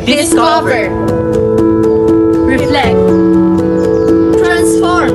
Discover. Reflect. Transform.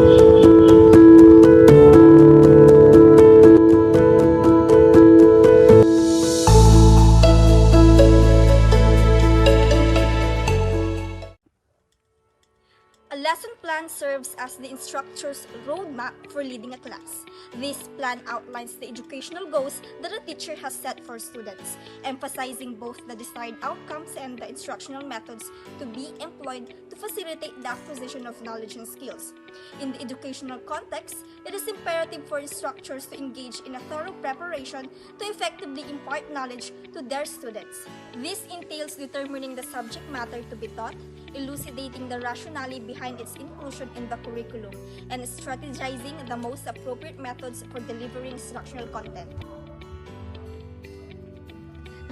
A lesson plan serves as the instructor's roadmap for leading a class. This plan outlines the educational goals that a teacher has set for students, emphasizing both the desired outcomes and the instructional methods to be employed to facilitate the acquisition of knowledge and skills. In the educational context, it is imperative for instructors to engage in a thorough preparation to effectively impart knowledge to their students. This entails determining the subject matter to be taught, elucidating the rationale behind its inclusion in the curriculum, and strategizing the most appropriate methods for delivering instructional content.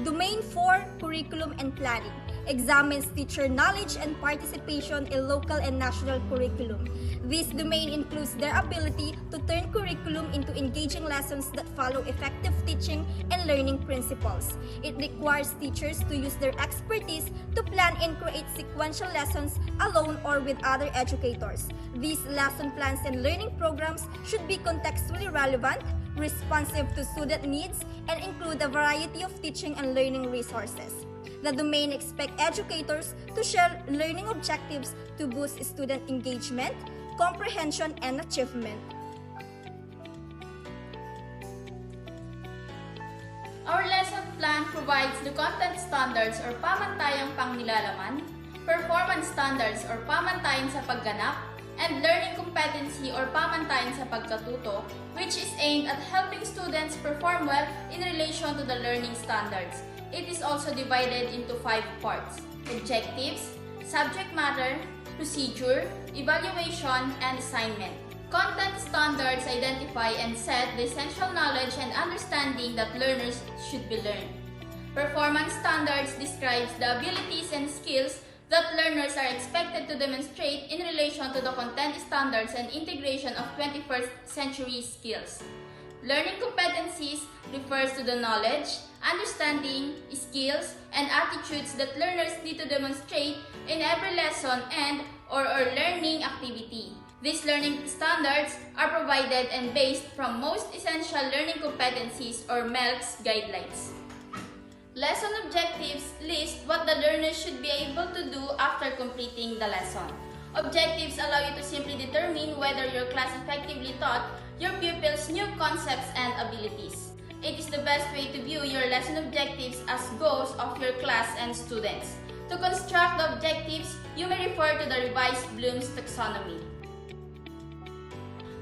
Domain 4, Curriculum and Planning, examines teacher knowledge and participation in local and national curriculum. This domain includes their ability to turn curriculum into engaging lessons that follow effective teaching and learning principles. It requires teachers to use their expertise to plan and create sequential lessons alone or with other educators. These lesson plans and learning programs should be contextually relevant, responsive to student needs, and include a variety of teaching and learning resources. The domain expects educators to share learning objectives to boost student engagement, comprehension, and achievement. Our lesson plan provides the content standards or pamantayang pangnilalaman, performance standards or pamantayan sa pagganap, and learning competency or pamantayan sa pagkatuto, which is aimed at helping students perform well in relation to the learning standards. It is also divided into 5 parts: objectives, subject matter, procedure, evaluation, and assignment. Content standards identify and set the essential knowledge and understanding that learners should be learned. Performance standards describes the abilities and skills that learners are expected to demonstrate in relation to the content standards and integration of 21st century skills. Learning competencies refers to the knowledge, understanding, skills, and attitudes that learners need to demonstrate in every lesson and/or learning activity. These learning standards are provided and based from most essential learning competencies or MELC's guidelines. Lesson objectives list what the learner should be able to do after completing the lesson. Objectives allow you to simply determine whether your class effectively taught your pupils new concepts and abilities. It is the best way to view your lesson objectives as goals of your class and students. To construct the objectives, you may refer to the revised Bloom's taxonomy.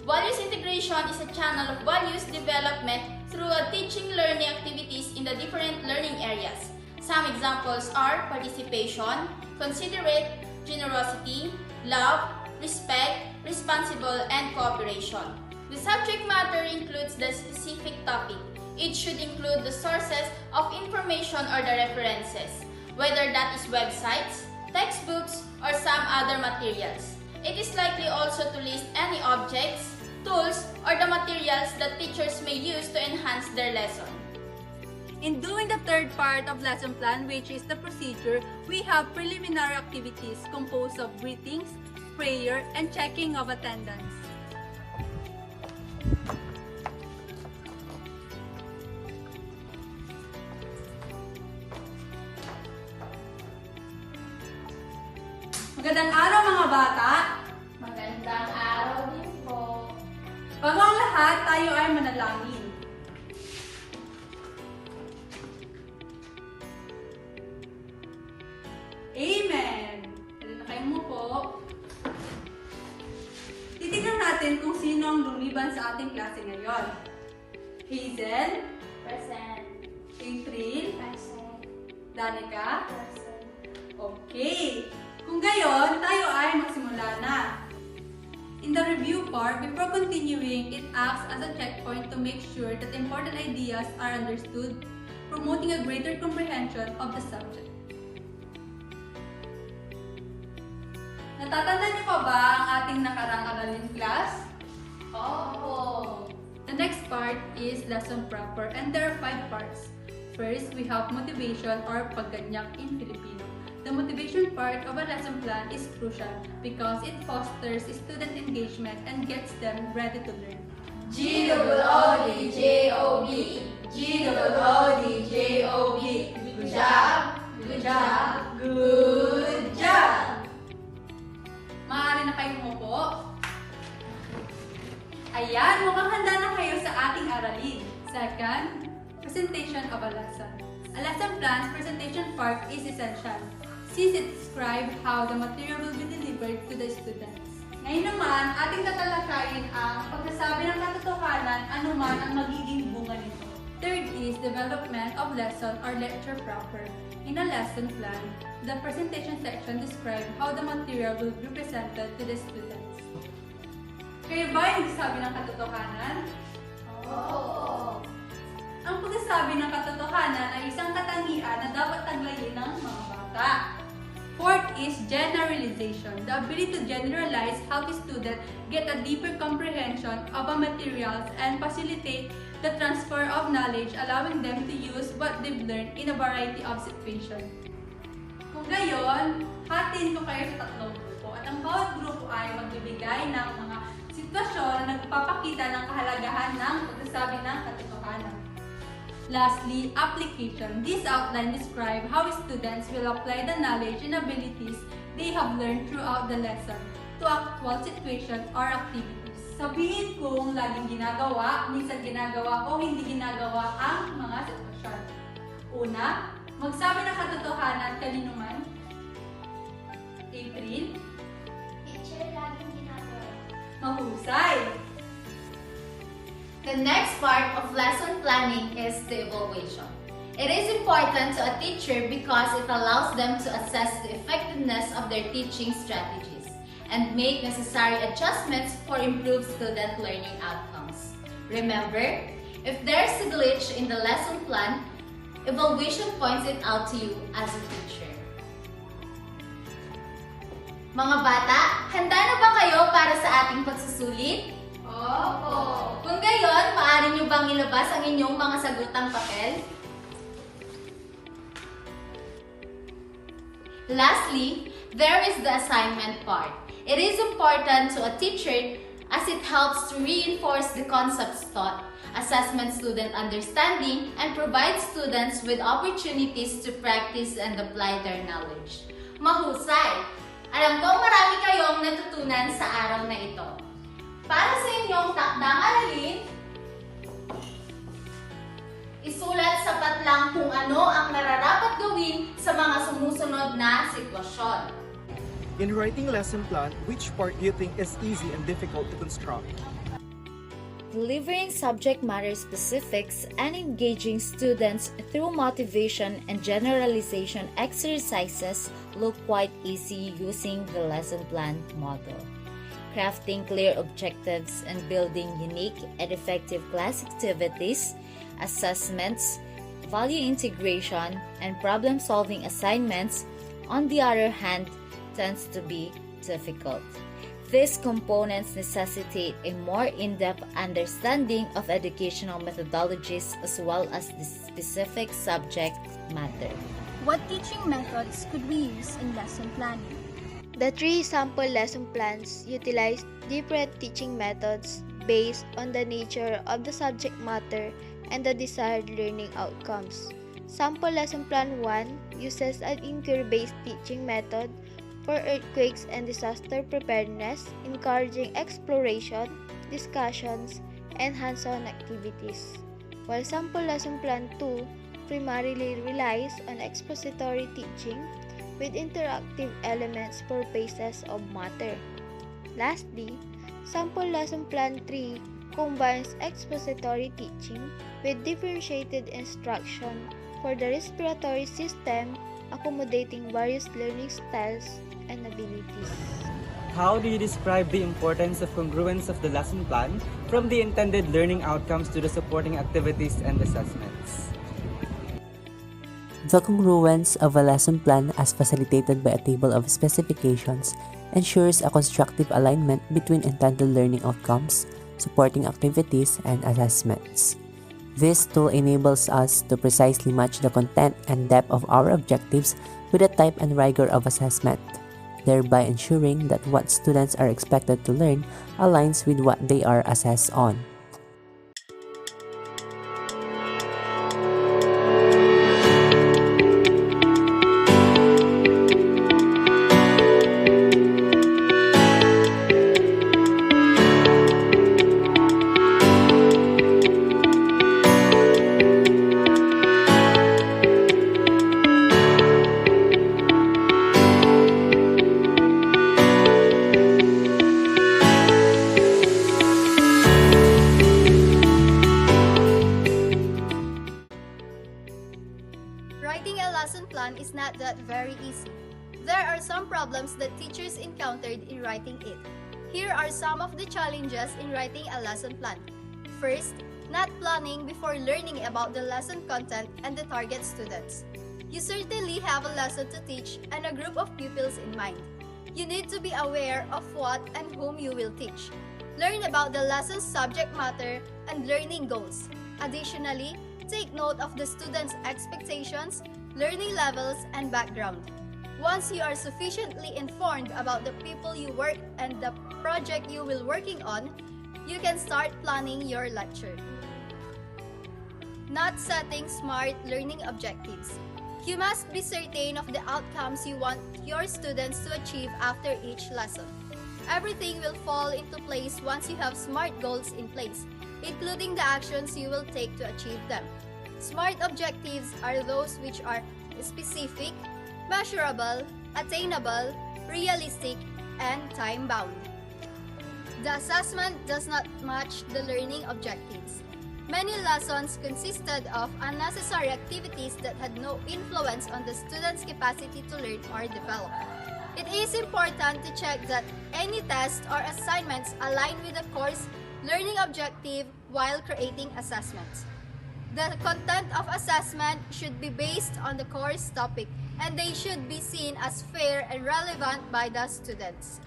Values integration is a channel of values development through teaching learning activities in the different learning areas. Some examples are participation, considerate, generosity, love, respect, responsible, and cooperation. The subject matter includes the specific topic. It should include the sources of information or the references, whether that is websites, textbooks, or some other materials. It is likely also to list any objects, tools, or the materials that teachers may use to enhance their lesson. In doing the third part of lesson plan, which is the procedure, we have preliminary activities composed of greetings, prayer, and checking of attendance. Magandang araw mga bata! Magandang araw din po. Bago ang lahat, tayo ay manalangin. Amen! Dali na kayong umupo. Titignan natin kung sino ang lumiban sa ating klase ngayon. Hazel, Present. April, Present. Danica. Present. Okay! Kung gayon, tayo ay magsimula na. In the review part, before continuing, it acts as a checkpoint to make sure that important ideas are understood, promoting a greater comprehension of the subject. Natatanda niyo pa ba ang ating nakarang aralin class? Opo. The next part is lesson proper, and there are 5 parts. First, we have motivation or pagganyak in Filipino. The motivation part of a lesson plan is crucial because it fosters student engagement and gets them ready to learn. G-O-O-D-J-O-B. G-O-O-D-J-O-B. Good job! Good job! Good job! Maaari na kayong umupo. Ayan, mukhang handa na kayo sa ating aralin. Second, presentation of a lesson. A lesson plan's presentation part is essential since it describes how the material will be delivered to the students. Ngayon naman, ating tatalakayin ang pagsasabi ng katotohanan anuman ang magiging bunga nito. Third is development of lesson or lecture proper. In a lesson plan, the presentation section describes how the material will be presented to the students. Kayo ba yung nagsasabi ng katotohanan? Oo! Ang pagsasabi ng katotohanan ay isang katangian na dapat taglayin ng mga bata. Fourth is generalization, the ability to generalize how the student get a deeper comprehension of a materials and facilitate the transfer of knowledge, allowing them to use what they've learned in a variety of situations. Kung gayon, hatiin ko kayo sa tatlong grupo at ang bawat grupo ay magbibigay ng mga sitwasyon na nagpapakita ng kahalagahan ng pagsasabi ng katotohanan. Lastly, application. This outline describes how students will apply the knowledge and abilities they have learned throughout the lesson to actual situations or activities. Sabihin kung laging ginagawa, minsan ginagawa o hindi ginagawa ang mga sitwasyon. Una, magsabi ng katotohanan kanino man. April? Teacher, laging ginagawa. Mahusay! The next part of lesson planning is the evaluation. It is important to a teacher because it allows them to assess the effectiveness of their teaching strategies and make necessary adjustments for improved student learning outcomes. Remember, if there's a glitch in the lesson plan, evaluation points it out to you as a teacher. Mga bata, handa na ba kayo para sa ating pagsusulit? Opo! Kung gayon, maaari nyo bang ilabas ang inyong mga sagutang papel? Lastly, there is the assignment part. It is important to a teacher as it helps to reinforce the concepts taught, assessment student understanding, and provide students with opportunities to practice and apply their knowledge. Mahusay! Alam ko marami kayong natutunan sa araw na ito. Para sa inyong takdang aralin, isulat sapat lang kung ano ang nararapat gawin sa mga sumusunod na sitwasyon. In writing lesson plan, which part do you think is easy and difficult to construct? Delivering subject matter specifics and engaging students through motivation and generalization exercises look quite easy using the lesson plan model. Crafting clear objectives and building unique and effective class activities, assessments, value integration, and problem-solving assignments, on the other hand, tends to be difficult. These components necessitate a more in-depth understanding of educational methodologies as well as the specific subject matter. What teaching methods could we use in lesson planning? The 3 sample lesson plans utilize different teaching methods based on the nature of the subject matter and the desired learning outcomes. Sample lesson plan 1 uses an inquiry-based teaching method for earthquakes and disaster preparedness, encouraging exploration, discussions, and hands-on activities. While sample lesson plan 2 primarily relies on expository teaching with interactive elements for pieces of matter. Lastly, sample lesson plan 3 combines expository teaching with differentiated instruction for the respiratory system, accommodating various learning styles and abilities. How do you describe the importance of congruence of the lesson plan from the intended learning outcomes to the supporting activities and assessments? The congruence of a lesson plan as facilitated by a table of specifications ensures a constructive alignment between intended learning outcomes, supporting activities, and assessments. This tool enables us to precisely match the content and depth of our objectives with the type and rigor of assessment, thereby ensuring that what students are expected to learn aligns with what they are assessed on. Writing a lesson plan is not that very easy. There are some problems that teachers encountered in writing it. Here are some of the challenges in writing a lesson plan. First, not planning before learning about the lesson content and the target students. You certainly have a lesson to teach and a group of pupils in mind. You need to be aware of what and whom you will teach. Learn about the lesson's subject matter and learning goals. Additionally, take note of the students' expectations, learning levels, and background. Once you are sufficiently informed about the people you work and the project you will working on, you can start planning your lecture. Not setting SMART learning objectives. You must be certain of the outcomes you want your students to achieve after each lesson. Everything will fall into place once you have SMART goals in place, including the actions you will take to achieve them. SMART objectives are those which are specific, measurable, attainable, realistic, and time-bound. The assessment does not match the learning objectives. Many lessons consisted of unnecessary activities that had no influence on the student's capacity to learn or develop. It is important to check that any tests or assignments align with the course learning objective while creating assessments. The content of assessment should be based on the course topic, and they should be seen as fair and relevant by the students.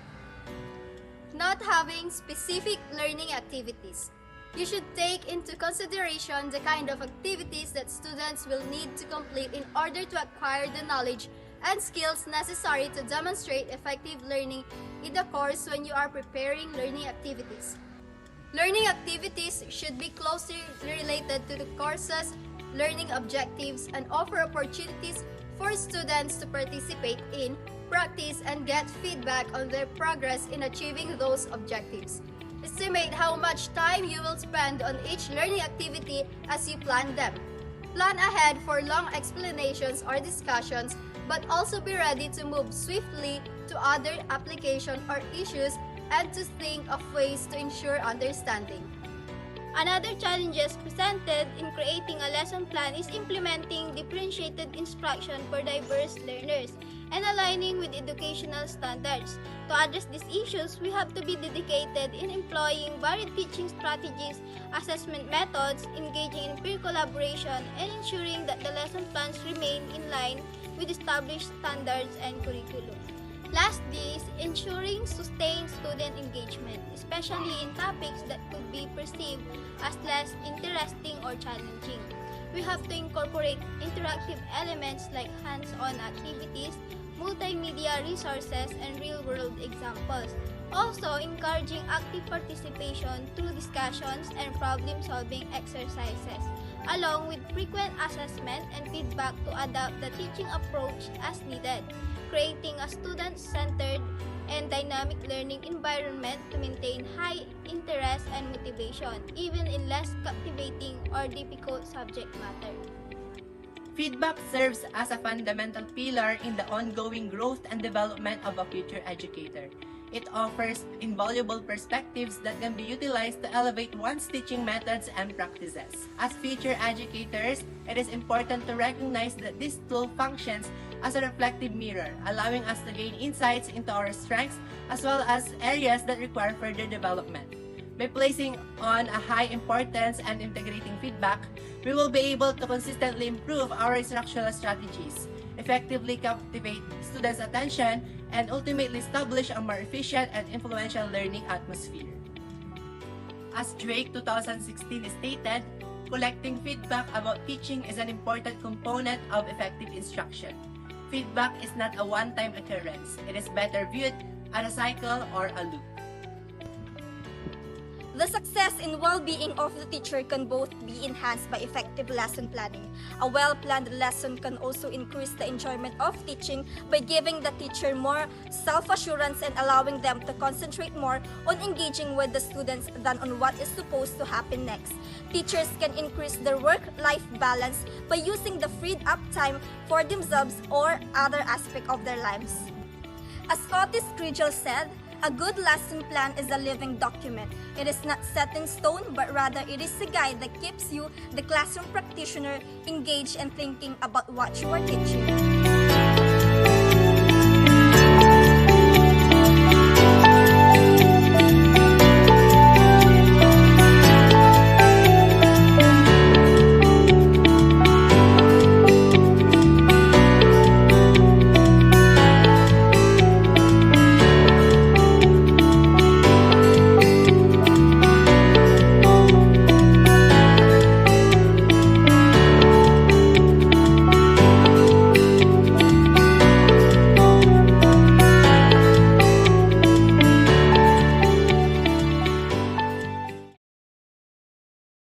Not having specific learning activities. You should take into consideration the kind of activities that students will need to complete in order to acquire the knowledge and skills necessary to demonstrate effective learning in the course when you are preparing learning activities. Learning activities should be closely related to the course's learning objectives and offer opportunities for students to participate in, practice, and get feedback on their progress in achieving those objectives. Estimate how much time you will spend on each learning activity as you plan them. Plan ahead for long explanations or discussions, but also be ready to move swiftly to other applications or issues and to think of ways to ensure understanding. Another challenges presented in creating a lesson plan is implementing differentiated instruction for diverse learners and aligning with educational standards. To address these issues, we have to be dedicated in employing varied teaching strategies, assessment methods, engaging in peer collaboration, and ensuring that the lesson plans remain in line with established standards and curriculum. Lastly is ensuring sustained student engagement, especially in topics that could be perceived as less interesting or challenging. We have to incorporate interactive elements like hands-on activities, multimedia resources, and real-world examples. Also, encouraging active participation through discussions and problem-solving exercises, along with frequent assessment and feedback to adapt the teaching approach as needed, creating a student-centered and dynamic learning environment to maintain high interest and motivation, even in less captivating or difficult subject matter. Feedback serves as a fundamental pillar in the ongoing growth and development of a future educator. It offers invaluable perspectives that can be utilized to elevate one's teaching methods and practices. As future educators, it is important to recognize that this tool functions as a reflective mirror, allowing us to gain insights into our strengths as well as areas that require further development. By placing on a high importance and integrating feedback, we will be able to consistently improve our instructional strategies, effectively captivate students' attention, and ultimately establish a more efficient and influential learning atmosphere. As Drake 2016 stated, collecting feedback about teaching is an important component of effective instruction. feedback is not a one-time occurrence. It is better viewed as a cycle or a loop. The success and well-being of the teacher can both be enhanced by effective lesson planning. A well-planned lesson can also increase the enjoyment of teaching by giving the teacher more self-assurance and allowing them to concentrate more on engaging with the students than on what is supposed to happen next. Teachers can increase their work-life balance by using the freed-up time for themselves or other aspect of their lives. As Otis Kriegel said, a good lesson plan is a living document. It is not set in stone, but rather it is a guide that keeps you, the classroom practitioner, engaged and thinking about what you are teaching.